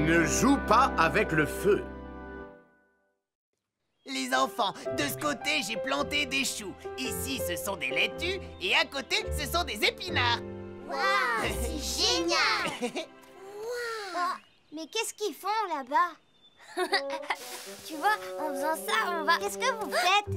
Ne joue pas avec le feu. Les enfants, de ce côté, j'ai planté des choux. Ici, ce sont des laitues. Et à côté, ce sont des épinards. Waouh, c'est génial. Wow. Mais qu'est-ce qu'ils font là-bas? Tu vois, en faisant ça, on va... Qu'est-ce que vous faites?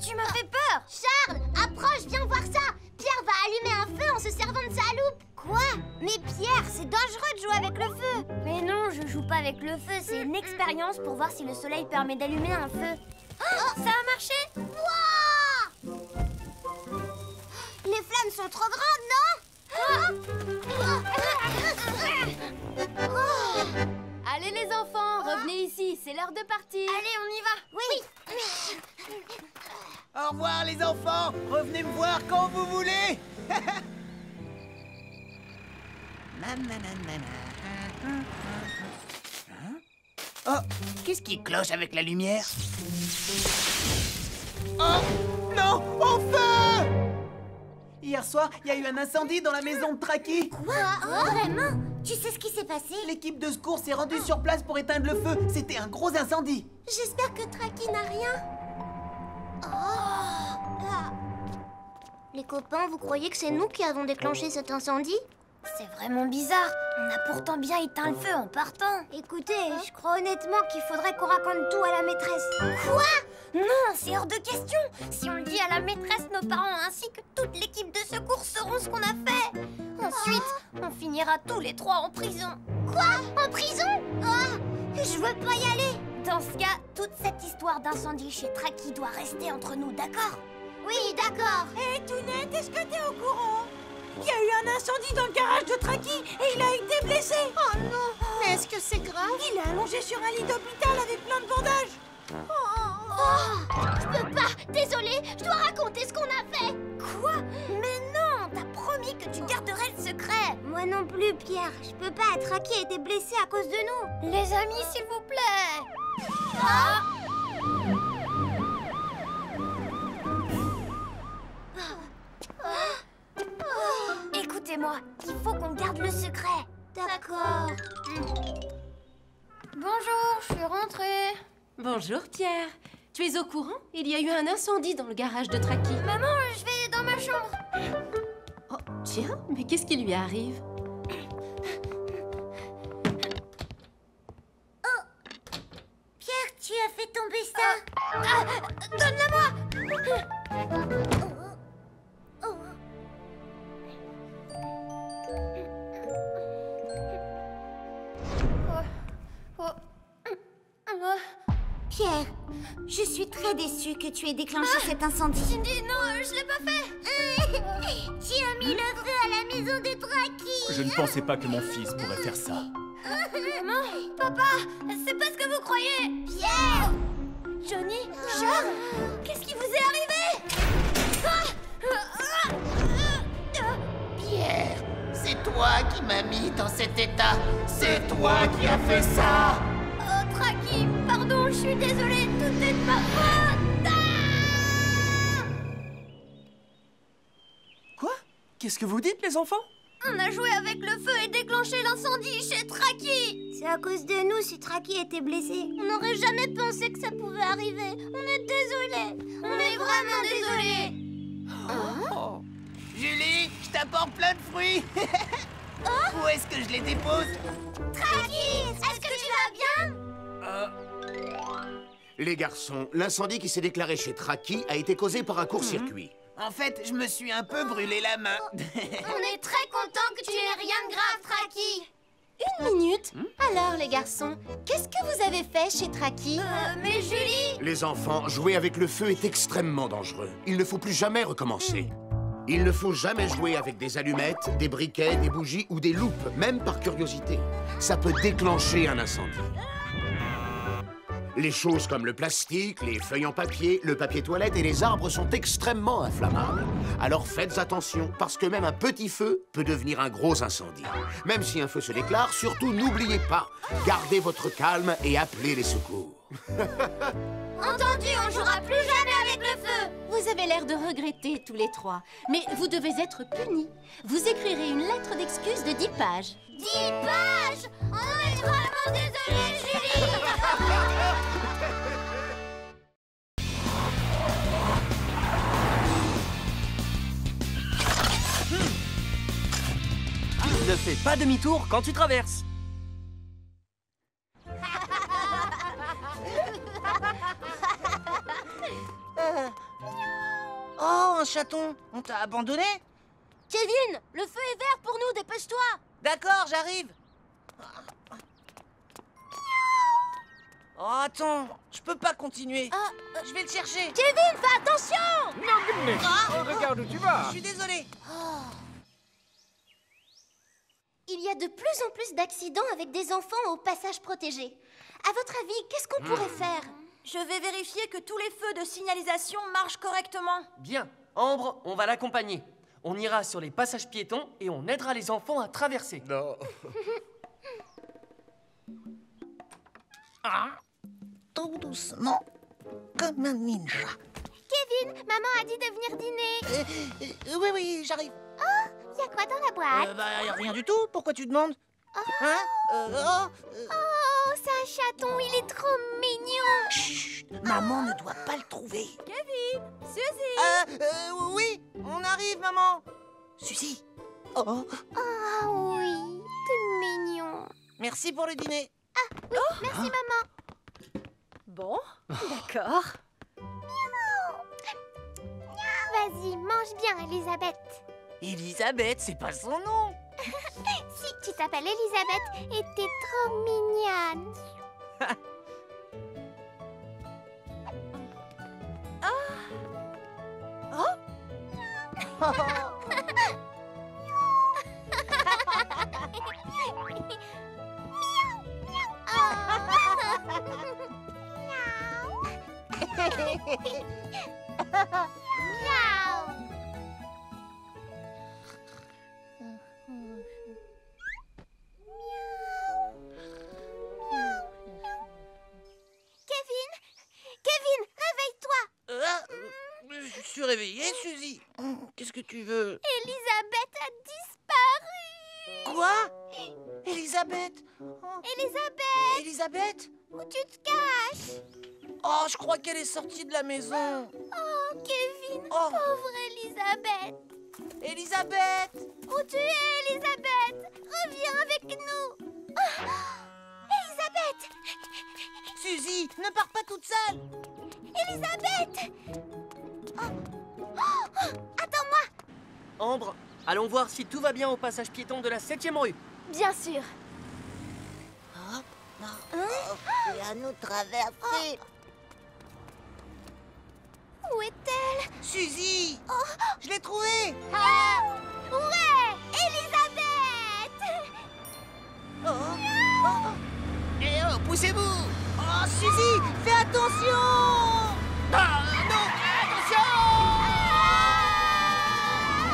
Tu m'as fait peur. Charles, approche, viens voir ça. Pierre va allumer un feu en se servant de sa loupe. Quoi? Mais Pierre, c'est dangereux de jouer avec le feu. Mais non, je joue pas avec le feu, c'est une expérience pour voir si le soleil permet d'allumer un feu. Oh, ça a marché? Wow! Les flammes sont trop grandes, non? Allez les enfants, revenez ici, c'est l'heure de partir. Allez, on y va. Oui. Au revoir, les enfants. Revenez me voir quand vous voulez. Oh, qu'est-ce qui cloche avec la lumière? Oh, non, au feu! Hier soir, il y a eu un incendie dans la maison de Traki. Quoi? Vraiment? Tu sais ce qui s'est passé? L'équipe de secours s'est rendue sur place pour éteindre le feu. C'était un gros incendie. J'espère que Traki n'a rien. Les copains, vous croyez que c'est nous qui avons déclenché cet incendie? C'est vraiment bizarre. On a pourtant bien éteint le feu en partant. Écoutez, je crois honnêtement qu'il faudrait qu'on raconte tout à la maîtresse. Quoi? Non, c'est hors de question. Si on le dit à la maîtresse, nos parents ainsi que toute l'équipe de secours sauront ce qu'on a fait. Ensuite, on finira tous les trois en prison. Quoi? En prison? Je veux pas y aller. Dans ce cas, toute cette histoire d'incendie chez Traki doit rester entre nous, d'accord? Oui, d'accord. Hé, Tounette, est-ce que t'es au courant? Il y a eu un incendie dans le garage de Traki et il a été blessé. Oh non. Mais est-ce que c'est grave? Il est allongé sur un lit d'hôpital avec plein de bandages. Je peux pas. Désolée, je dois raconter ce qu'on a fait. Quoi? Mais non, t'as promis que tu garderais le secret. Moi non plus, Pierre. Je peux pas. Traki a été blessé à cause de nous. Les amis, s'il vous plaît. Écoutez-moi, il faut qu'on garde le secret. D'accord. Bonjour, je suis rentrée. Bonjour Pierre. Tu es au courant? Il y a eu un incendie dans le garage de Traki. Maman, je vais dans ma chambre. Oh, tiens, mais qu'est-ce qui lui arrive? Pierre, tu as fait tomber ça. Donne-la-moi. Pierre, je suis très déçue que tu aies déclenché cet incendie. Cindy, non, je l'ai pas fait. Tu as mis le feu à la maison de Traki. Je ne pensais pas que mon fils pourrait faire ça. Maman, papa, c'est pas ce que vous croyez. Pierre! Johnny, Charles, qu'est-ce qui vous est arrivé? Pierre, c'est toi qui m'as mis dans cet état. C'est toi qui as fait ça. Oh, Traki, pardon, je suis désolée, tout est de ma faute. Quoi? Qu'est-ce que vous dites, les enfants? On a joué avec le feu et déclenché l'incendie chez Traki. C'est à cause de nous si Traki était blessé. On n'aurait jamais pensé que ça pouvait arriver. On est désolés. On est vraiment désolés. Oh. Julie, je t'apporte plein de fruits. Où est-ce que je les dépose? Traki, est-ce que tu vas bien? Les garçons, l'incendie qui s'est déclaré chez Traki a été causé par un court-circuit. En fait, je me suis un peu brûlé la main. On est très contents que tu n'aies rien de grave, Traki. Une minute. Alors, les garçons, qu'est-ce que vous avez fait chez Traki? Mais Julie... Les enfants, jouer avec le feu est extrêmement dangereux. Il ne faut plus jamais recommencer. Il ne faut jamais jouer avec des allumettes, des briquets, des bougies ou des loupes, même par curiosité. Ça peut déclencher un incendie. Les choses comme le plastique, les feuilles en papier, le papier toilette et les arbres sont extrêmement inflammables. Alors faites attention, parce que même un petit feu peut devenir un gros incendie. Même si un feu se déclare, surtout n'oubliez pas, gardez votre calme et appelez les secours. Entendu, on jouera plus jamais avec le feu. Vous avez l'air de regretter tous les trois, mais vous devez être punis. Vous écrirez une lettre d'excuse de 10 pages. 10 pages! On est vraiment désolé, Julie! Ne fais pas demi-tour quand tu traverses. Oh, un chaton! On t'a abandonné? Kevin, le feu est vert pour nous, dépêche-toi! D'accord, j'arrive. Oh, attends, je peux pas continuer. Je vais le chercher. Kevin, fais attention! Regarde où tu vas. Je suis désolé. Il y a de plus en plus d'accidents avec des enfants au passage protégé. À votre avis, qu'est-ce qu'on pourrait faire? Je vais vérifier que tous les feux de signalisation marchent correctement. Bien. Ambre, on va l'accompagner. On ira sur les passages piétons et on aidera les enfants à traverser. Non. Tout doucement, comme un ninja. Kevin, maman a dit de venir dîner. Oui, j'arrive. Y a quoi dans la boîte? Y a rien du tout. Pourquoi tu demandes? Hein? Oh, c'est un chaton, il est trop mignon. Chut, maman ne doit pas le trouver. Suzy! Oui, on arrive, maman. Suzy. Oh, Ah oui, t'es mignon. merci pour le dîner. Merci, maman. Bon, d'accord. Vas-y, mange bien, Elisabeth. Elisabeth, c'est pas son nom. Si, tu t'appelles Elisabeth et t'es trop mignonne. Miaou. Kevin, réveille-toi. Je suis réveillée, Suzy. Qu'est-ce que tu veux? Elisabeth a disparu. Quoi? Elisabeth? Elisabeth, Elisabeth? où tu te caches? Oh, je crois qu'elle est sortie de la maison. Oh, Kevin, Oh. pauvre Elisabeth. Elisabeth! Où tu es, Elisabeth? Reviens avec nous. Oh, Elisabeth! Suzy, ne pars pas toute seule. Elisabeth! Oh, attends-moi. Ambre, allons voir si tout va bien au passage piéton de la 7e rue. Bien sûr. C'est à nous de traverser. Où est-elle? Suzy! Je l'ai trouvée! Ah, ouais, Elisabeth! Eh oh, poussez-vous! Oh, Suzy, fais attention! Ah, non! Attention!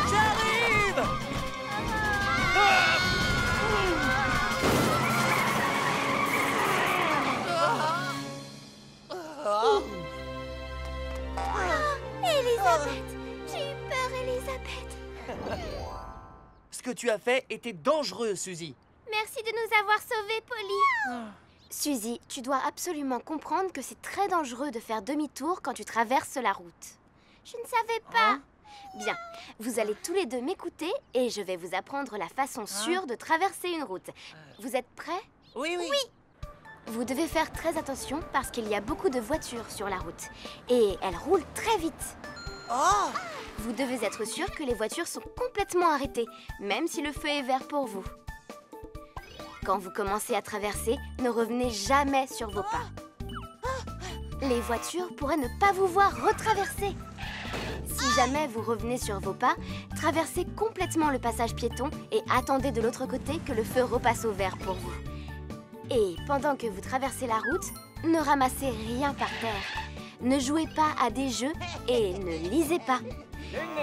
J'arrive! Elisabeth! J'ai eu peur, Elisabeth. Ce que tu as fait était dangereux, Suzy. Merci de nous avoir sauvés, Polly. Suzy, tu dois absolument comprendre que c'est très dangereux de faire demi-tour quand tu traverses la route. Je ne savais pas. Bien, vous allez tous les deux m'écouter et je vais vous apprendre la façon sûre de traverser une route. Vous êtes prêts? Oui. Vous devez faire très attention parce qu'il y a beaucoup de voitures sur la route et elles roulent très vite. Oh! Vous devez être sûr que les voitures sont complètement arrêtées, même si le feu est vert pour vous. Quand vous commencez à traverser, ne revenez jamais sur vos pas. Les voitures pourraient ne pas vous voir retraverser. Si jamais vous revenez sur vos pas, traversez complètement le passage piéton et attendez de l'autre côté que le feu repasse au vert pour vous. Et pendant que vous traversez la route, ne ramassez rien par terre. Ne jouez pas à des jeux et ne lisez pas.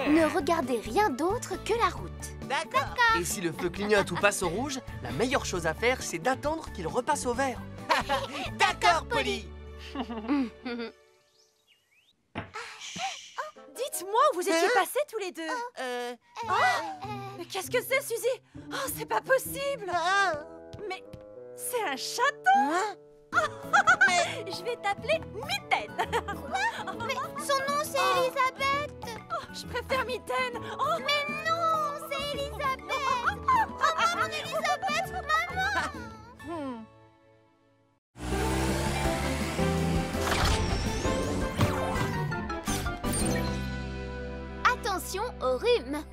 Ne regardez rien d'autre que la route. D'accord. Et si le feu clignote ou passe au rouge, la meilleure chose à faire, c'est d'attendre qu'il repasse au vert. D'accord, Polly. Dites-moi où vous étiez passés tous les deux. Mais qu'est-ce que c'est, Suzy? Oh, c'est pas possible. Mais c'est un château. Je vais t'appeler Mitaine. Mais son nom, c'est Elisabeth. Oh, je préfère Mitaine. Oh, Mais non, c'est Elisabeth. Oh, maman, Elisabeth, maman. Attention au rhume.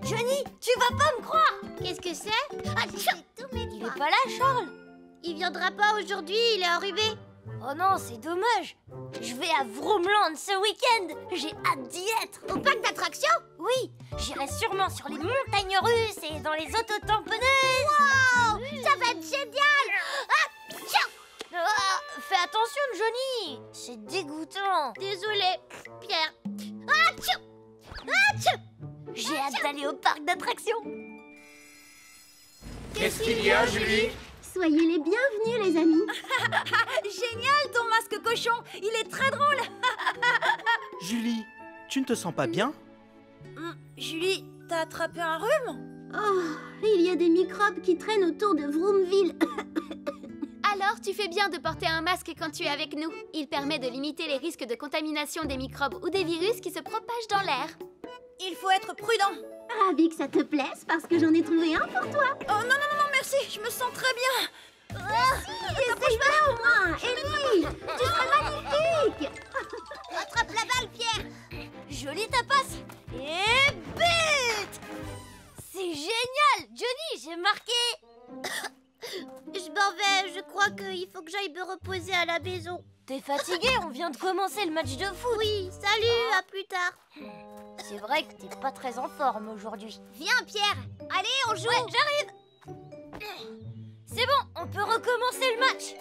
Johnny, tu vas pas me croire. Qu'est-ce que c'est? Il est pas là, Charles. Il viendra pas aujourd'hui, il est enrhumé. Oh non, c'est dommage. Je vais à Vroomland ce week-end. J'ai hâte d'y être. Au parc d'attractions? Oui, j'irai sûrement sur les montagnes russes et dans les autotamponneuses. Wow, ça va être génial. Fais attention, Johnny. C'est dégoûtant. Désolée, Pierre. J'ai hâte d'aller au parc d'attractions. Qu'est-ce qu'il y a, Julie? Soyez les bienvenus, les amis. génial ton masque cochon. Il est très drôle. Julie, tu ne te sens pas bien? Julie, t'as attrapé un rhume? Oh, il y a des microbes qui traînent autour de Vroomville. Alors, tu fais bien de porter un masque quand tu es avec nous. Il permet de limiter les risques de contamination des microbes ou des virus qui se propagent dans l'air. Il faut être prudent. Ravi que ça te plaise parce que j'en ai trouvé un pour toi. Oh non, merci, je me sens très bien. Essaye-moi au moins, Ellie. Tu serais magnifique. Attrape la balle, Pierre. Jolie ta passe. Et but. C'est génial. Johnny, j'ai marqué. Je m'en vais, je crois qu'il faut que j'aille me reposer à la maison. T'es fatigué, on vient de commencer le match de foot. Oui, salut, à plus tard. C'est vrai que t'es pas très en forme aujourd'hui. Viens, Pierre. Allez, on joue. Ouais, j'arrive. C'est bon, on peut recommencer le match.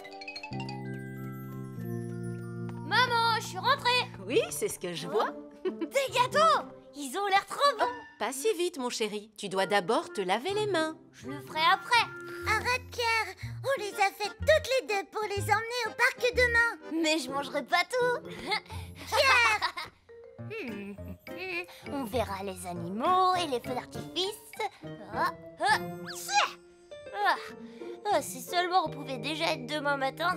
Maman, je suis rentrée. Oui, c'est ce que je vois. Des gâteaux. Ils ont l'air trop bons. Pas si vite, mon chéri. Tu dois d'abord te laver les mains. Je le ferai après. Arrête, Pierre. On les a faites toutes les deux pour les emmener au parc demain. Mais je mangerai pas tout. Pierre. On verra les animaux et les feux d'artifice. Si seulement on pouvait déjà être demain matin.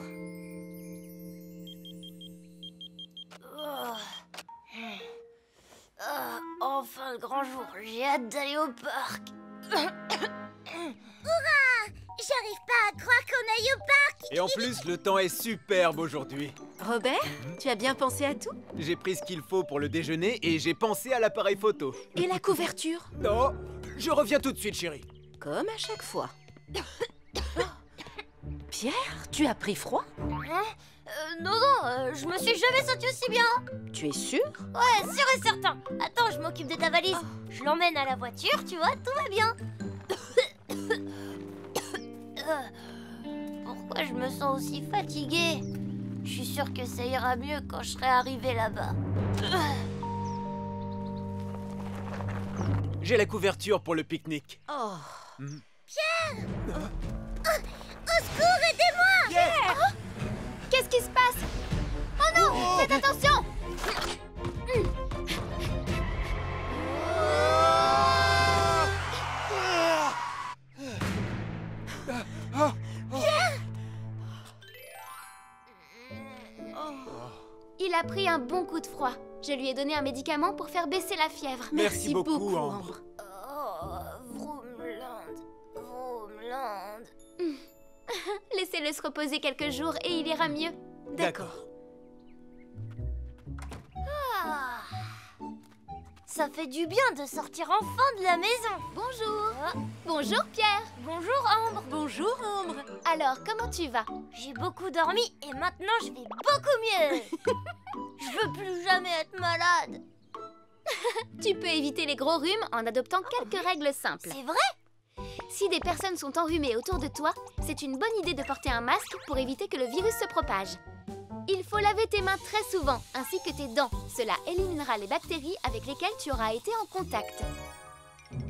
Enfin le grand jour, j'ai hâte d'aller au parc. Hurrah! J'arrive pas à croire qu'on aille au parc. Et en plus, le temps est superbe aujourd'hui. Robert, tu as bien pensé à tout? J'ai pris ce qu'il faut pour le déjeuner et j'ai pensé à l'appareil photo. Et la couverture? Non, je reviens tout de suite, chérie. Comme à chaque fois. Pierre, tu as pris froid? Non, je me suis jamais sentie aussi bien. Tu es sûr? Ouais, sûr et certain. Attends, je m'occupe de ta valise. Je l'emmène à la voiture, tu vois, tout va bien. Pourquoi je me sens aussi fatiguée? Je suis sûre que ça ira mieux quand je serai arrivée là-bas. J'ai la couverture pour le pique-nique. Oh. Pierre! Au secours, aidez-moi! Pierre! Qu'est-ce qui se passe? Oh non! Faites attention! Il a pris un bon coup de froid. Je lui ai donné un médicament pour faire baisser la fièvre. Merci beaucoup, Ambre. Vroomland. Laissez-le se reposer quelques jours et il ira mieux. D'accord. Ça fait du bien de sortir enfin de la maison. Bonjour. Bonjour Pierre. Bonjour Ambre. Bonjour, Ambre. Alors, comment tu vas? J'ai beaucoup dormi et maintenant je vais beaucoup mieux. Je veux plus jamais être malade. Tu peux éviter les gros rhumes en adoptant quelques règles simples. C'est vrai? Si des personnes sont enrhumées autour de toi, c'est une bonne idée de porter un masque pour éviter que le virus se propage. Il faut laver tes mains très souvent, ainsi que tes dents. Cela éliminera les bactéries avec lesquelles tu auras été en contact.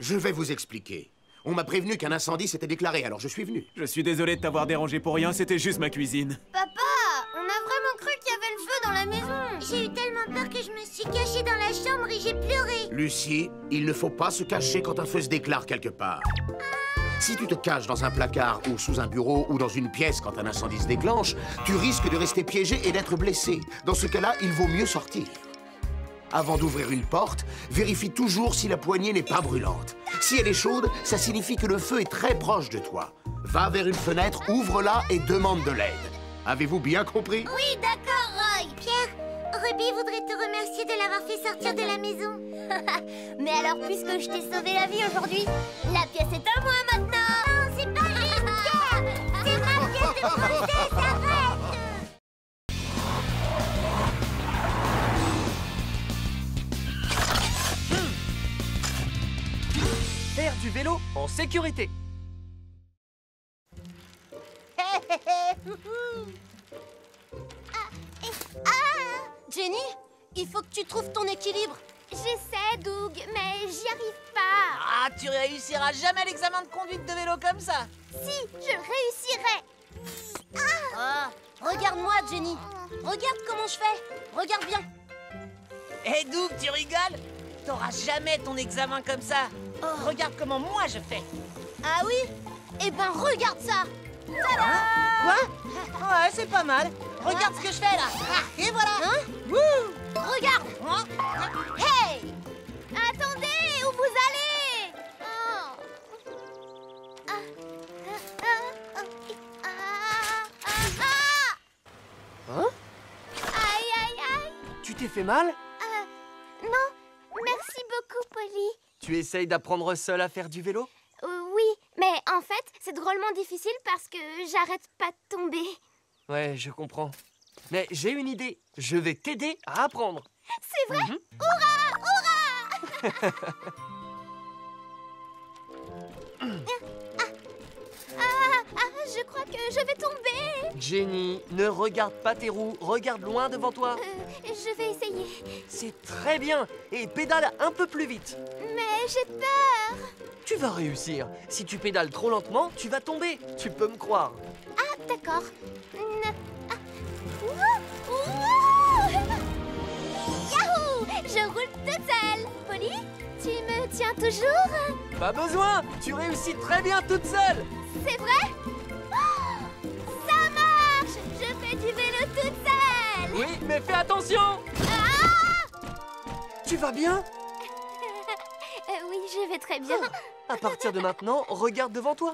Je vais vous expliquer. On m'a prévenu qu'un incendie s'était déclaré, alors je suis venu. Je suis désolé de t'avoir dérangé pour rien, c'était juste ma cuisine. Papa, on a vraiment cru qu'il y avait le feu dans la maison. J'ai eu tellement peur que je me suis cachée dans la chambre et j'ai pleuré. Lucie, il ne faut pas se cacher quand un feu se déclare quelque part. Si tu te caches dans un placard ou sous un bureau ou dans une pièce quand un incendie se déclenche, tu risques de rester piégé et d'être blessé. Dans ce cas-là, il vaut mieux sortir. Avant d'ouvrir une porte, vérifie toujours si la poignée n'est pas brûlante. Si elle est chaude, ça signifie que le feu est très proche de toi. Va vers une fenêtre, ouvre-la et demande de l'aide. Avez-vous bien compris? Oui, d'accord, Roy. Pierre, Ruby voudrait te remercier de l'avoir fait sortir de la maison. Mais alors, puisque je t'ai sauvé la vie aujourd'hui, la pièce est à moi maintenant. Non, c'est pas juste, Pierre. C'est ma pièce de princesse, arrête. Faire du vélo en sécurité. Jenny, il faut que tu trouves ton équilibre. J'essaie, Doug, mais j'y arrive pas. Ah, tu réussiras jamais l'examen de conduite de vélo comme ça. Si, je réussirai. Regarde-moi, Jenny. Regarde comment je fais. Regarde bien. Hé, Doug, tu rigoles? T'auras jamais ton examen comme ça. Regarde comment moi je fais. Ah oui? Eh ben, regarde ça. Quoi? Ouais, c'est pas mal. Regarde ce que je fais là. Et voilà. Regarde. Hey! Attendez, où vous allez? Hein? Aïe, aïe, aïe. Tu t'es fait mal? Non, merci beaucoup, Polly. Tu essayes d'apprendre seul à faire du vélo? Oui, mais en fait, c'est drôlement difficile parce que j'arrête pas de tomber. Ouais, je comprends. Mais j'ai une idée. Je vais t'aider à apprendre. C'est vrai? Hurrah! Hurrah! Je crois que je vais tomber. Jenny, ne regarde pas tes roues. Regarde loin devant toi. Je vais essayer. C'est très bien. Et pédale un peu plus vite. Mais j'ai peur. Tu vas réussir. Si tu pédales trop lentement, tu vas tomber. Tu peux me croire. Ah, d'accord. Yahoo! Je roule toute seule. Polly, tu me tiens toujours? Pas besoin. Tu réussis très bien toute seule. C'est vrai? Oh, ça marche! Je fais du vélo toute seule. Oui, mais fais attention. Tu vas bien? Oui, je vais très bien. À partir de maintenant, regarde devant toi.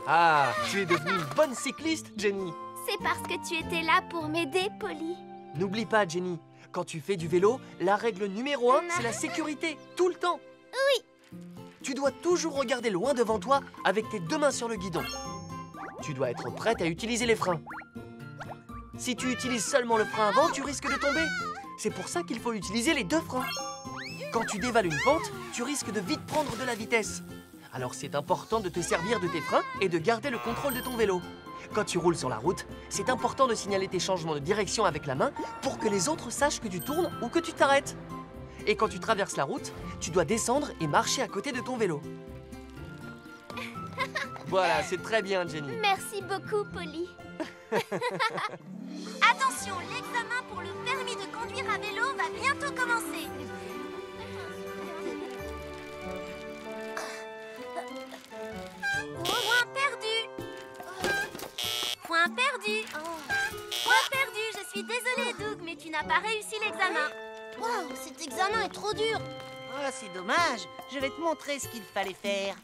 Ah, tu es devenue une bonne cycliste, Jenny. C'est parce que tu étais là pour m'aider, Polly. N'oublie pas, Jenny, quand tu fais du vélo, la règle numéro 1, c'est la sécurité, tout le temps. Oui. Tu dois toujours regarder loin devant toi avec tes deux mains sur le guidon. Tu dois être prête à utiliser les freins. Si tu utilises seulement le frein avant, tu risques de tomber. C'est pour ça qu'il faut utiliser les deux freins. Quand tu dévales une pente, tu risques de vite prendre de la vitesse. Alors c'est important de te servir de tes freins et de garder le contrôle de ton vélo. Quand tu roules sur la route, c'est important de signaler tes changements de direction avec la main pour que les autres sachent que tu tournes ou que tu t'arrêtes. Et quand tu traverses la route, tu dois descendre et marcher à côté de ton vélo. Voilà, c'est très bien, Jenny. Merci beaucoup, Polly. Attention, l'examen pour le permis de conduire à vélo va bientôt commencer. Point perdu. Point perdu. Point perdu. Je suis désolée, Doug, mais tu n'as pas réussi l'examen. Waouh, cet examen est trop dur. Oh, c'est dommage. Je vais te montrer ce qu'il fallait faire.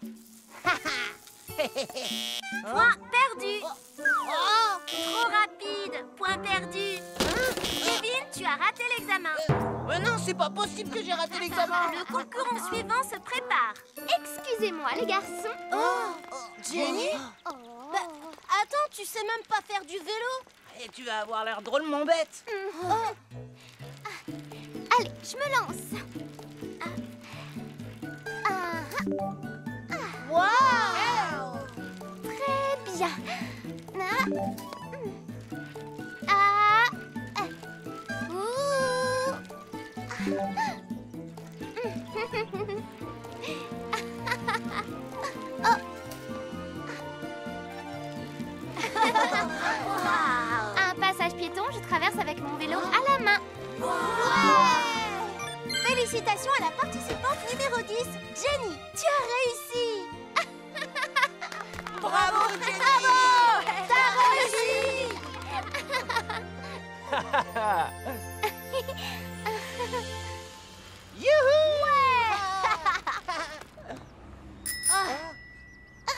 Point perdu. Oh, trop rapide. Point perdu. Kevin, tu as raté l'examen. Mais non, c'est pas possible que j'ai raté l'examen. Le concurrent suivant se prépare. Excusez-moi, les garçons. Jenny Bah, attends, tu sais même pas faire du vélo. Et tu vas avoir l'air drôlement bête. Allez, je me lance. Waouh! Très bien. Ouh. vélo à la main. Félicitations à la participante numéro 10, Jenny. Tu as réussi. Bravo, Jenny! Bravo! T'as réussi.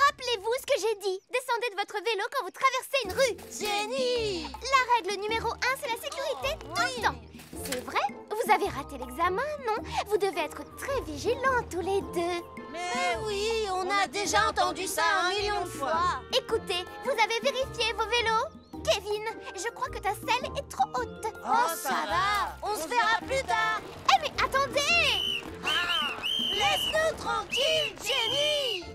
Rappelez-vous ce que j'ai dit. Descendez de votre vélo quand vous traversez une rue. Jenny! La règle numéro 1, c'est la sécurité tout le temps. C'est vrai? Vous avez raté l'examen, non? Vous devez être très vigilants tous les deux. Mais oui, on a déjà entendu ça 1 million de fois. Écoutez, vous avez vérifié vos vélos? Kevin, je crois que ta selle est trop haute. Oh, ça va. On se verra plus tard. Eh mais attendez! Laisse-nous tranquille, Jenny.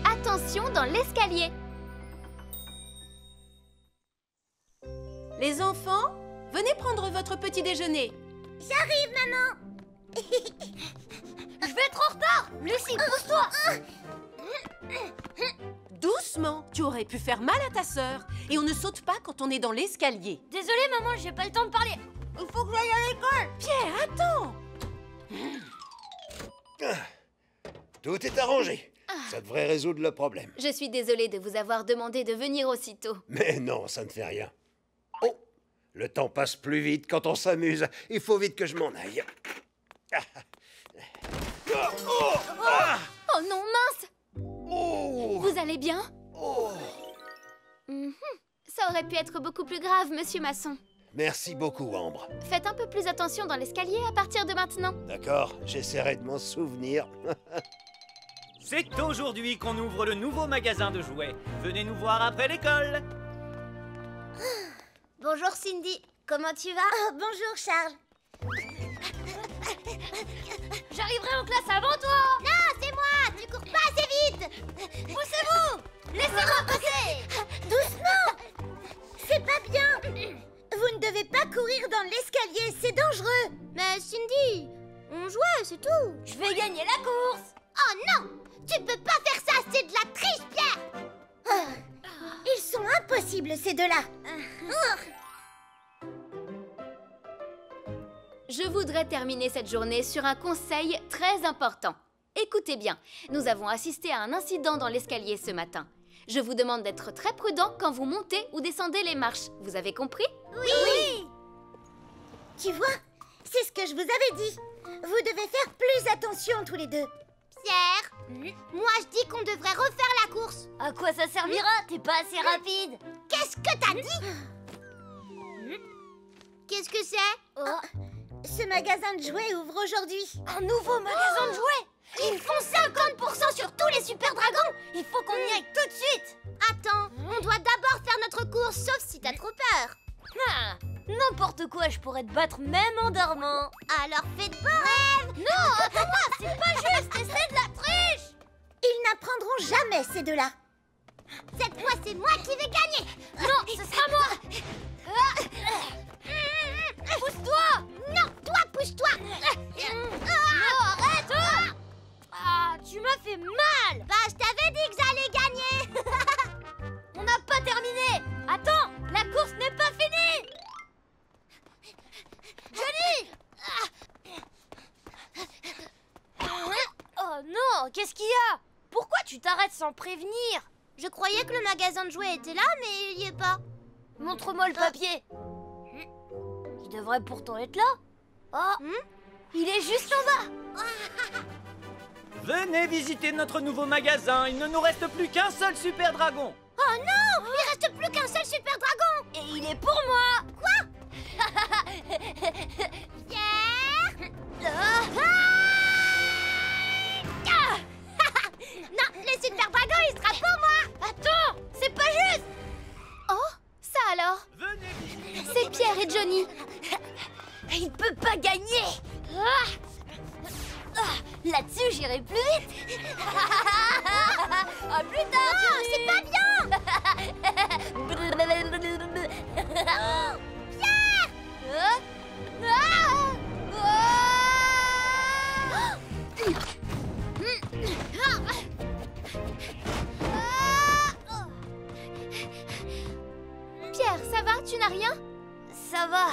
Attention dans l'escalier. Les enfants, venez prendre votre petit déjeuner. J'arrive, maman. Je vais être en retard. Lucie, pousse-toi. Doucement, tu aurais pu faire mal à ta sœur. Et on ne saute pas quand on est dans l'escalier. Désolée, maman, j'ai pas le temps de parler. Il faut que j'aille à l'école. Pierre, attends. Tout est arrangé. Ça devrait résoudre le problème. Je suis désolée de vous avoir demandé de venir aussitôt. Mais non, ça ne fait rien. Oh, le temps passe plus vite quand on s'amuse. Il faut vite que je m'en aille. Oh non, mince! Oh. Vous allez bien? Oh. Ça aurait pu être beaucoup plus grave, monsieur Masson. Merci beaucoup, Ambre. Faites un peu plus attention dans l'escalier à partir de maintenant. D'accord, j'essaierai de m'en souvenir. C'est aujourd'hui qu'on ouvre le nouveau magasin de jouets. Venez nous voir après l'école. Bonjour Cindy, comment tu vas? Bonjour, Charles. J'arriverai en classe avant toi. Non, c'est moi. Tu cours pas assez vite. Poussez-vous. Laissez-moi passer. Doucement. C'est pas bien. Vous ne devez pas courir dans l'escalier, c'est dangereux. Mais Cindy, on jouait, c'est tout. Je vais gagner la course. Oh non, tu peux pas faire ça, c'est de la triche, Pierre. Ils sont impossibles, ces deux-là. Je voudrais terminer cette journée sur un conseil très important. Écoutez bien, nous avons assisté à un incident dans l'escalier ce matin. Je vous demande d'être très prudent quand vous montez ou descendez les marches. Vous avez compris? Oui. Tu vois, c'est ce que je vous avais dit. Vous devez faire plus attention tous les deux. Pierre, moi je dis qu'on devrait refaire la course. À quoi ça servira? T'es pas assez rapide. Qu'est-ce que t'as dit? Qu'est-ce que c'est? Ce magasin de jouets ouvre aujourd'hui. Un nouveau magasin de jouets. Ils font 50% sur tous les super dragons. Il faut qu'on y aille tout de suite. Attends, on doit d'abord faire notre course, sauf si t'as trop peur. N'importe quoi, je pourrais te battre même en dormant. Alors fais de beaux rêves. Non, attends-moi, c'est pas juste, c'est de la triche. Ils n'apprendront jamais, ces deux-là. Cette fois, c'est moi qui vais gagner. Non, ce sera moi. Pousse-toi. Non, toi, pousse-toi. Non, arrête. Ah, tu m'as fait mal. Bah, je t'avais dit que j'allais gagner. On n'a pas terminé. Attends, la course n'est pas finie. Johnny. Oh non, qu'est-ce qu'il y a? Pourquoi tu t'arrêtes sans prévenir? Je croyais que le magasin de jouets était là, mais il y est pas. Montre-moi le papier. Il devrait pourtant être là. Oh, il est juste en bas. Venez visiter notre nouveau magasin. Il ne nous reste plus qu'un seul super dragon. Oh non, il reste plus qu'un seul super dragon. Et il est pour moi. Quoi? Pierre. Non, le super dragon, il sera pour moi. Attends, c'est pas juste. Oh, ça alors? Venez. C'est Pierre et Johnny. Il peut pas gagner. Là-dessus, j'irai plus vite. À plus tard, Non, c'est pas bien. Pierre. ça va? Tu n'as rien? Ça va.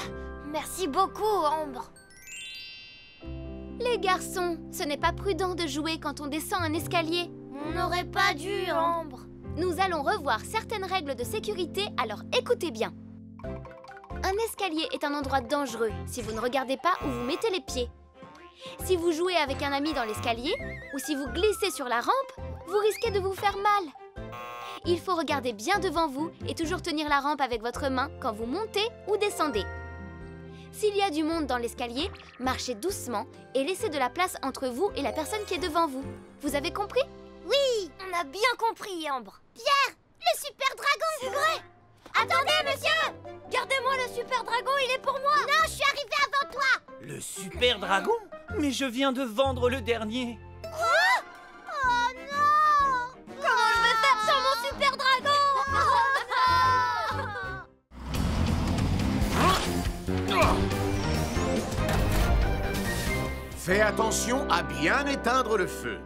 Merci beaucoup, Ambre. Les garçons, ce n'est pas prudent de jouer quand on descend un escalier. On n'aurait pas dû, Ambre. Nous allons revoir certaines règles de sécurité, alors écoutez bien. Un escalier est un endroit dangereux si vous ne regardez pas où vous mettez les pieds. Si vous jouez avec un ami dans l'escalier, ou si vous glissez sur la rampe, vous risquez de vous faire mal. Il faut regarder bien devant vous et toujours tenir la rampe avec votre main quand vous montez ou descendez. S'il y a du monde dans l'escalier, marchez doucement et laissez de la place entre vous et la personne qui est devant vous. Vous avez compris? Oui, on a bien compris, Ambre. Pierre, le super dragon! C'est vrai! Attendez, monsieur! Gardez-moi le super dragon, il est pour moi! Non, je suis arrivée avant toi! Le super dragon? Mais je viens de vendre le dernier. Quoi? Oh non! Comment je vais faire sans mon super dragon? Fais attention à bien éteindre le feu.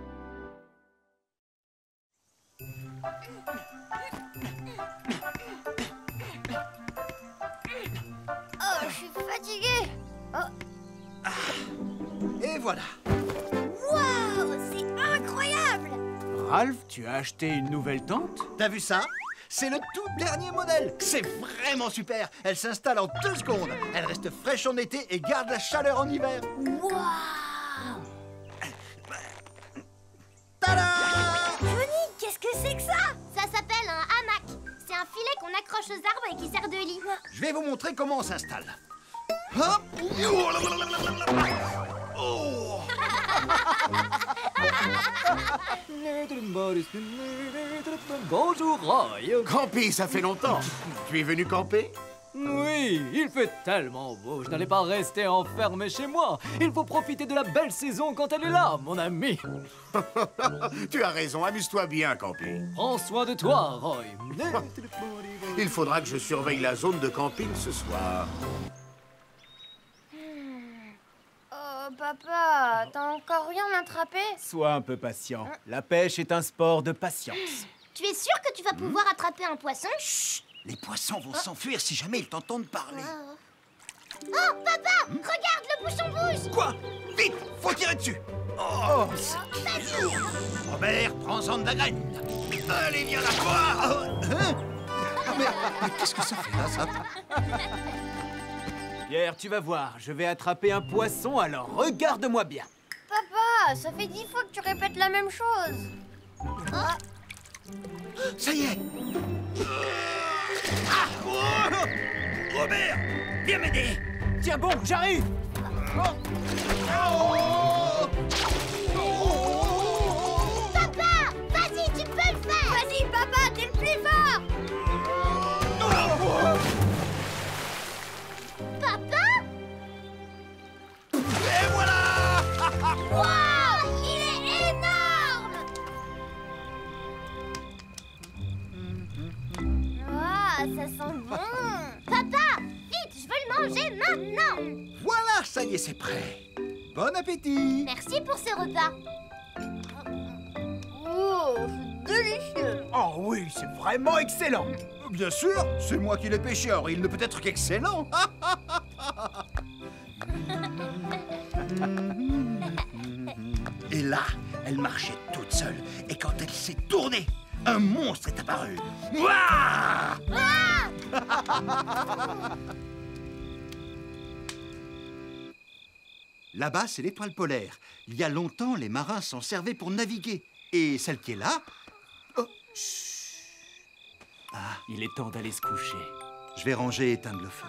Oh, je suis fatiguée. Et voilà. Waouh, c'est incroyable! Ralph, tu as acheté une nouvelle tente? T'as vu ça? C'est le tout dernier modèle. C'est vraiment super. Elle s'installe en 2 secondes. Elle reste fraîche en été et garde la chaleur en hiver. Waouh! Tada! Johnny, qu'est-ce que c'est que ça? Ça s'appelle un hamac. C'est un filet qu'on accroche aux arbres et qui sert de lit. Je vais vous montrer comment on s'installe. Hop! Oh! Bonjour, Roy. Campy, ça fait longtemps. Tu es venu camper? Oui, il fait tellement beau. Je n'allais pas rester enfermé chez moi. Il faut profiter de la belle saison quand elle est là, mon ami. Tu as raison, amuse-toi bien, Campy. Prends soin de toi, Roy. Il faudra que je surveille la zone de camping ce soir. Oh, papa, t'as encore rien attrapé? Sois un peu patient. La pêche est un sport de patience. Tu es sûr que tu vas pouvoir attraper un poisson? Chut! Les poissons vont s'enfuir si jamais ils t'entendent parler. Oh, papa! Regarde, le bouchon bouge! Quoi? Vite! Faut tirer dessus! Oh, c'est lourd! Robert, prends-en de la graine! Allez, viens là, quoi! Hein? Mais qu'est-ce que ça fait là, ça? Pierre, tu vas voir, je vais attraper un poisson, alors regarde-moi bien. Papa, ça fait 10 fois que tu répètes la même chose. Ah. Ça y est! Ah, oh, Robert, viens m'aider! Tiens bon, j'arrive! Papa, vas-y, tu peux le faire! Vas-y, papa, t'es le plus fort! Papa? Et voilà! Wow, il est énorme! Wow, ça sent bon! Papa, vite, je veux le manger maintenant! Voilà, ça y est, c'est prêt. Bon appétit! Merci pour ce repas. Oh, c'est délicieux! Oh oui, c'est vraiment excellent! Bien sûr, c'est moi qui l'ai pêché, alors il ne peut être qu'excellent! Et là, elle marchait toute seule, et quand elle s'est tournée, un monstre est apparu. Ouah! Là-bas, c'est l'étoile polaire. Il y a longtemps, les marins s'en servaient pour naviguer. Et celle qui est là... Oh, ah, il est temps d'aller se coucher. Je vais ranger et éteindre le feu.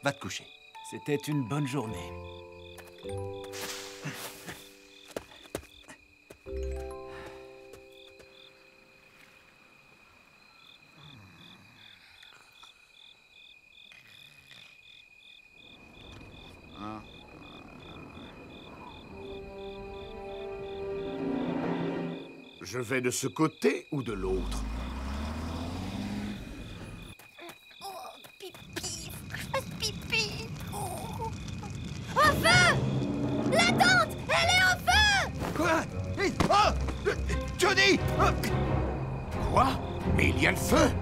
Va te coucher. C'était une bonne journée. Je vais de ce côté ou de l'autre? Oh, pipi, faut que je fasse pipi. Oh. Au feu! La tente, elle est au feu! Quoi? Oh! Johnny! Quoi? Mais il y a le feu!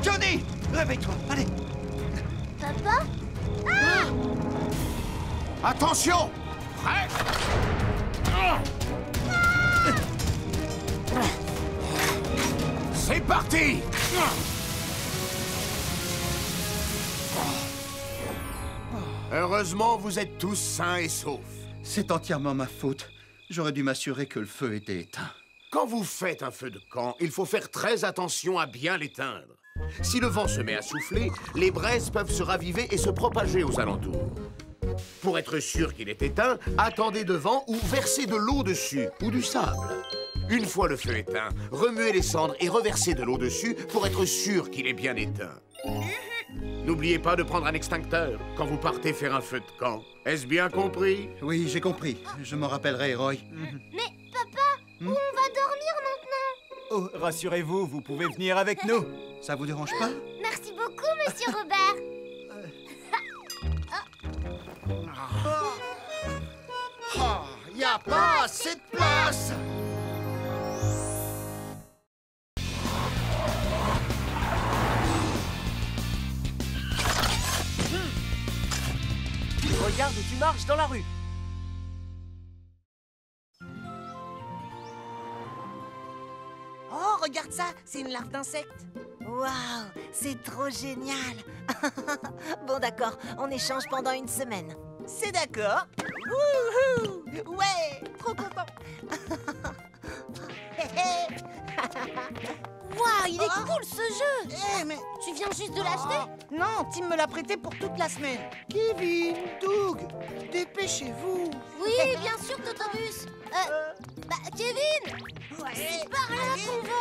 Johnny! Réveille-toi, allez! Papa? Attention! Prêt? C'est parti! Heureusement, vous êtes tous sains et saufs. C'est entièrement ma faute. J'aurais dû m'assurer que le feu était éteint. Quand vous faites un feu de camp, il faut faire très attention à bien l'éteindre. Si le vent se met à souffler, les braises peuvent se raviver et se propager aux alentours. Pour être sûr qu'il est éteint, attendez devant ou versez de l'eau dessus ou du sable. Une fois le feu éteint, remuez les cendres et reversez de l'eau dessus pour être sûr qu'il est bien éteint. N'oubliez pas de prendre un extincteur quand vous partez faire un feu de camp. Est-ce bien compris? Oui, j'ai compris. Je m'en rappellerai, Roy. Mais papa, où on va dormir maintenant? Oh, rassurez-vous, vous pouvez venir avec nous. Ça vous dérange pas? Merci beaucoup, monsieur Robert. Y a pas assez de place. Regarde où tu marches dans la rue. Oh, regarde ça, c'est une larve d'insecte. Waouh, c'est trop génial. Bon, d'accord, on échange pendant une semaine. C'est d'accord. Wouhou! Ouais, trop content. Waouh, il est cool ce jeu. Mais Tu viens juste de l'acheter? non, Tim me l'a prêté pour toute la semaine. Kevin, Doug, dépêchez-vous. Oui, bien sûr, Totobus. Bah, Kevin, c'est par là qu'on va.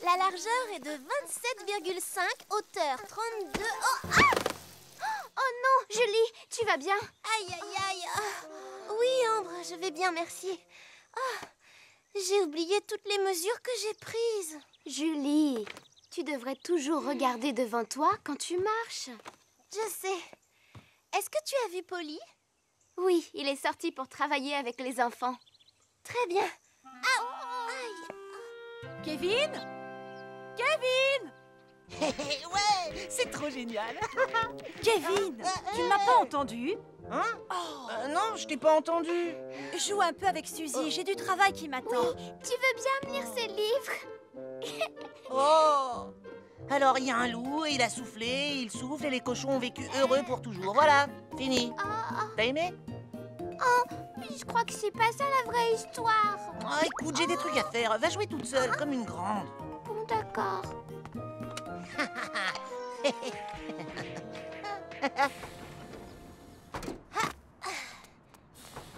La largeur est de 27,5, hauteur 32. Oh, ah! Oh non, Julie, tu vas bien? Aïe, aïe, aïe. Oui, Ambre, je vais bien, merci. Ah, j'ai oublié toutes les mesures que j'ai prises. Julie, tu devrais toujours regarder devant toi quand tu marches. Je sais. Est-ce que tu as vu Polly? Oui, il est sorti pour travailler avec les enfants. Très bien. Ah, aïe. Kevin? Kevin! Ouais, c'est trop génial. Kevin, tu ne m'as pas entendu? Hein? Non, je t'ai pas entendu. Joue un peu avec Suzy, j'ai du travail qui m'attend. Tu veux bien me lire ces livres? Oh! Alors, il y a un loup, et il a soufflé, il souffle, et les cochons ont vécu heureux pour toujours. Voilà, fini. T'as aimé? Oh, je crois que c'est pas ça la vraie histoire. Ah, écoute, j'ai des trucs à faire. Va jouer toute seule, comme une grande. Bon, d'accord.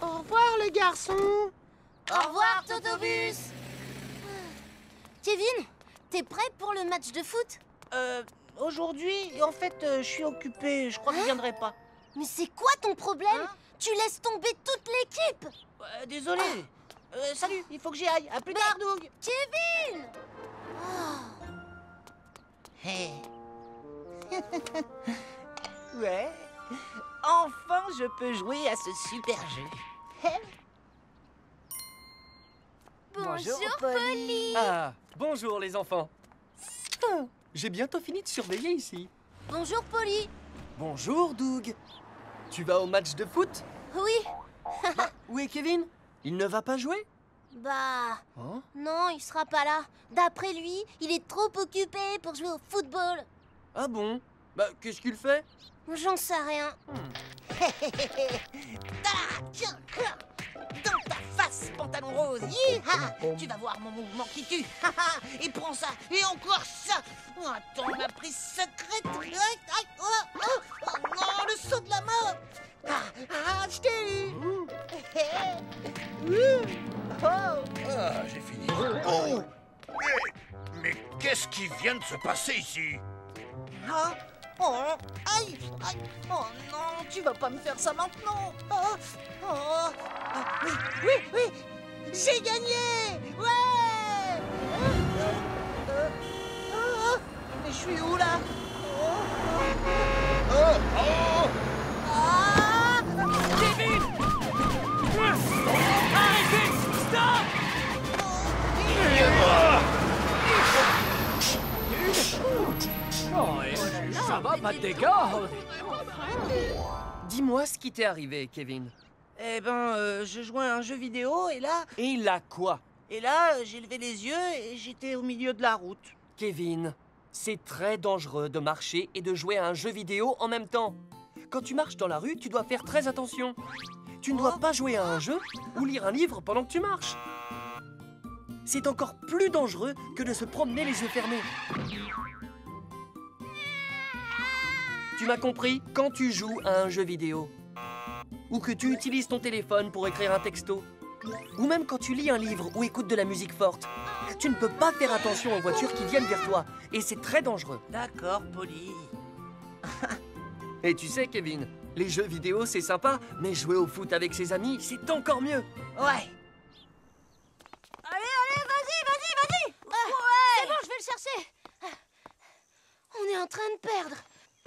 Au revoir, les garçons. Au revoir, Totobus. Kevin, t'es prêt pour le match de foot? Aujourd'hui, en fait, je suis occupé. Je crois que je viendrai pas. Mais c'est quoi ton problème? Tu laisses tomber toute l'équipe. Désolé. Salut, il faut que j'y aille. À plus tard, Doug. Kevin! Hey. Ouais. Enfin, je peux jouer à ce super jeu. Bonjour, Polly. Ah, bonjour les enfants. J'ai bientôt fini de surveiller ici. Bonjour, Polly. Bonjour, Doug. Tu vas au match de foot? Oui. Où est Kevin? Il ne va pas jouer? Bah... Hein? Non, il sera pas là. D'après lui, il est trop occupé pour jouer au football. Ah bon? Bah, qu'est-ce qu'il fait? J'en sais rien. Tiens, dans ta face, pantalon rose. Hi-ha. Tu vas voir mon mouvement qui tue. Et prends ça, et encore ça. Attends, ma prise secrète. Oh non, le saut de la mort. Je t'ai eu. Ah, j'ai fini. Oh! Mais qu'est-ce qui vient de se passer ici? Oh, aïe, aïe. Oh non, tu vas pas me faire ça maintenant. Oui, j'ai gagné. Ouais. Mais je suis où là? Kevin! Arrêtez! Stop! pas de dégâts. Dis-moi ce qui t'est arrivé, Kevin. Eh ben, je jouais à un jeu vidéo et là... Et là quoi? Et là, j'ai levé les yeux et j'étais au milieu de la route. Kevin, c'est très dangereux de marcher et de jouer à un jeu vidéo en même temps. Quand tu marches dans la rue, tu dois faire très attention. Tu ne dois pas jouer à un jeu ou lire un livre pendant que tu marches. C'est encore plus dangereux que de se promener les yeux fermés. Tu m'as compris? Quand tu joues à un jeu vidéo, ou que tu utilises ton téléphone pour écrire un texto, ou même quand tu lis un livre ou écoutes de la musique forte, tu ne peux pas faire attention aux voitures qui viennent vers toi, et c'est très dangereux. D'accord, Polly. Et tu sais, Kevin, les jeux vidéo, c'est sympa, mais jouer au foot avec ses amis, c'est encore mieux. Ouais. Allez, vas-y. Ouais. C'est bon, je vais le chercher. On est en train de perdre.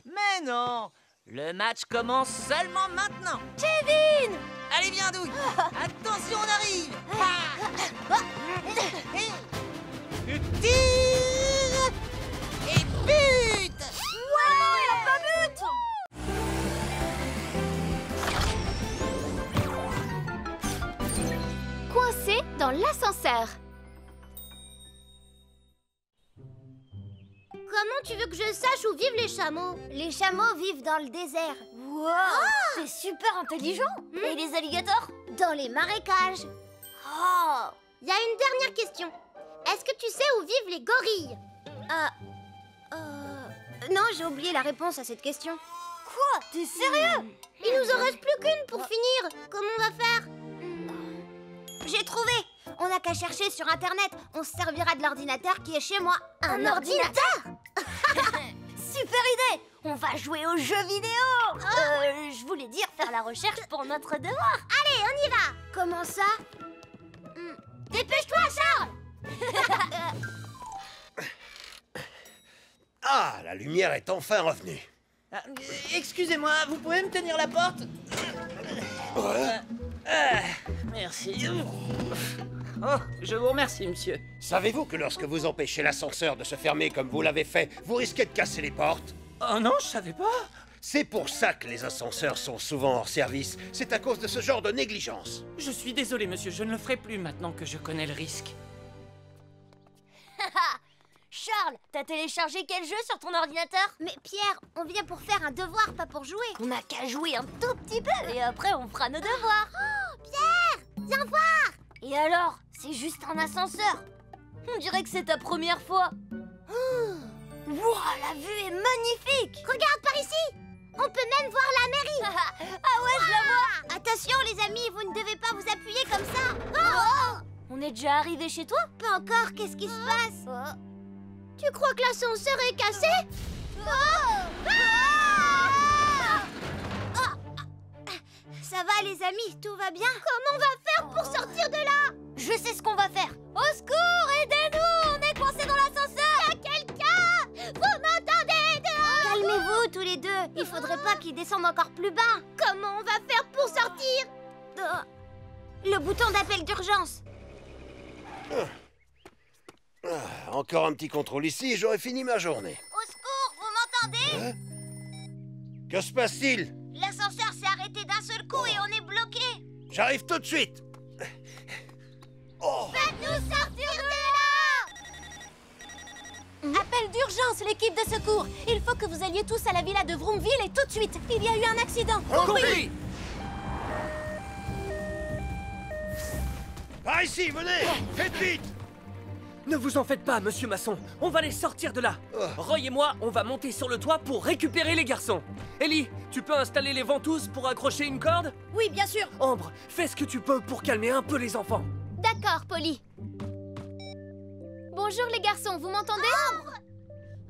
Mais non, le match commence seulement maintenant. Kevin! Allez, viens, Douille. Attention, on arrive. Tu tires et bute. Ouais, non, il a pas but. Coincé dans l'ascenseur. Comment tu veux que je sache où vivent les chameaux? Les chameaux vivent dans le désert. Wow, c'est super intelligent. Et les alligators? Dans les marécages. Oh. Il y a une dernière question. Est-ce que tu sais où vivent les gorilles? Non, j'ai oublié la réponse à cette question. Quoi? T'es sérieux? Il nous en reste plus qu'une pour finir. Comment on va faire? J'ai trouvé. On n'a qu'à chercher sur Internet. On se servira de l'ordinateur qui est chez moi. Un ordinateur? Super idée. On va jouer aux jeux vidéo. Je voulais dire faire la recherche pour notre devoir. Allez, on y va. Comment ça? Dépêche-toi, Charles. Ah, la lumière est enfin revenue. Excusez-moi, vous pouvez me tenir la porte? Merci. Oh, je vous remercie, monsieur. Savez-vous que lorsque vous empêchez l'ascenseur de se fermer comme vous l'avez fait, vous risquez de casser les portes? Oh non, je savais pas. C'est pour ça que les ascenseurs sont souvent hors service. C'est à cause de ce genre de négligence. Je suis désolé, monsieur, je ne le ferai plus maintenant que je connais le risque. Charles, t'as téléchargé quel jeu sur ton ordinateur? Mais Pierre, on vient pour faire un devoir, pas pour jouer. On n'a qu'à jouer un tout petit peu et après on fera nos devoirs. Oh, Pierre, viens voir. Et alors, c'est juste un ascenseur. On dirait que c'est ta première fois. Wow, la vue est magnifique. Regarde par ici. On peut même voir la mairie. Ah ouais, je la vois. Attention les amis, vous ne devez pas vous appuyer comme ça. Oh. On est déjà arrivé chez toi? Pas encore, qu'est-ce qui se passe? Tu crois que l'ascenseur est cassé? Ça va les amis, tout va bien? Comment on va faire pour sortir de là? Je sais ce qu'on va faire. Au secours, aidez-nous, on est coincés dans l'ascenseur. Il y a quelqu'un. Vous m'entendez dehors? Calmez-vous tous les deux, il faudrait pas qu'ils descendent encore plus bas. Comment on va faire pour sortir? Le bouton d'appel d'urgence. Encore un petit contrôle ici, j'aurais fini ma journée. Au secours, vous m'entendez? Que se passe-t-il? L'ascenseur s'est arrêté d'un seul coup et on est bloqué. J'arrive tout de suite. Oh. Faites-nous sortir de là! Appel d'urgence, l'équipe de secours. Il faut que vous alliez tous à la villa de Vroomville et tout de suite. Il y a eu un accident. Compris. Par ici, venez. Faites vite. Ne vous en faites pas, monsieur Masson. On va les sortir de là. Roy et moi, on va monter sur le toit pour récupérer les garçons. Ellie, tu peux installer les ventouses pour accrocher une corde? Oui, bien sûr. Ambre, fais ce que tu peux pour calmer un peu les enfants. D'accord, Polly. Bonjour les garçons, vous m'entendez?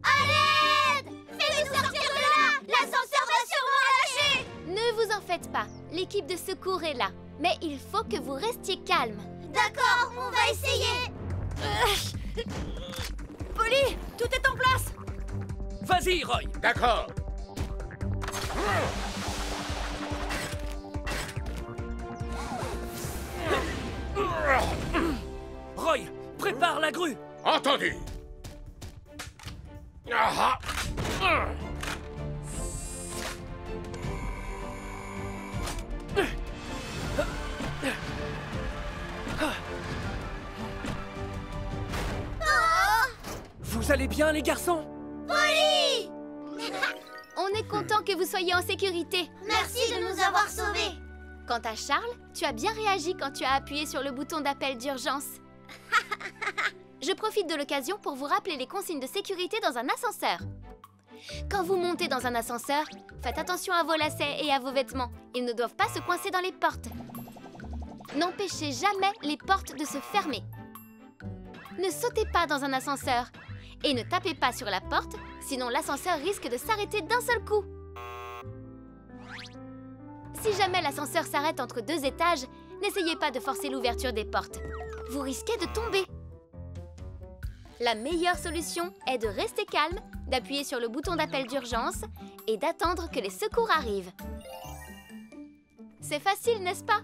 À l'aide! Fais-nous sortir de là! L'ascenseur va sûrement lâcher! Ne vous en faites pas, l'équipe de secours est là. Mais il faut que vous restiez calme. D'accord, on va essayer! Polly, tout est en place. Vas-y, Roy. D'accord. Roy, prépare la grue. Entendu. Vous allez bien, les garçons? Polly! On est content que vous soyez en sécurité. Merci de nous avoir sauvés. Quant à Charles, tu as bien réagi quand tu as appuyé sur le bouton d'appel d'urgence. Je profite de l'occasion pour vous rappeler les consignes de sécurité dans un ascenseur. Quand vous montez dans un ascenseur, faites attention à vos lacets et à vos vêtements. Ils ne doivent pas se coincer dans les portes. N'empêchez jamais les portes de se fermer. Ne sautez pas dans un ascenseur. Et ne tapez pas sur la porte, sinon l'ascenseur risque de s'arrêter d'un seul coup. Si jamais l'ascenseur s'arrête entre 2 étages, n'essayez pas de forcer l'ouverture des portes. Vous risquez de tomber. La meilleure solution est de rester calme, d'appuyer sur le bouton d'appel d'urgence et d'attendre que les secours arrivent. C'est facile, n'est-ce pas?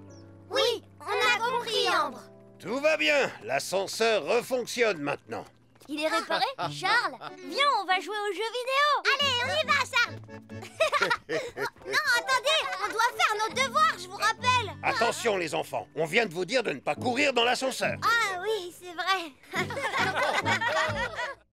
Oui, on a compris, Ambre. Tout va bien, l'ascenseur refonctionne maintenant. Il est réparé? Charles, viens, on va jouer aux jeux vidéo. Allez, on y va, Charles. Non, attendez, on doit faire nos devoirs, je vous rappelle. Attention les enfants, on vient de vous dire de ne pas courir dans l'ascenseur. Ah oui, c'est vrai.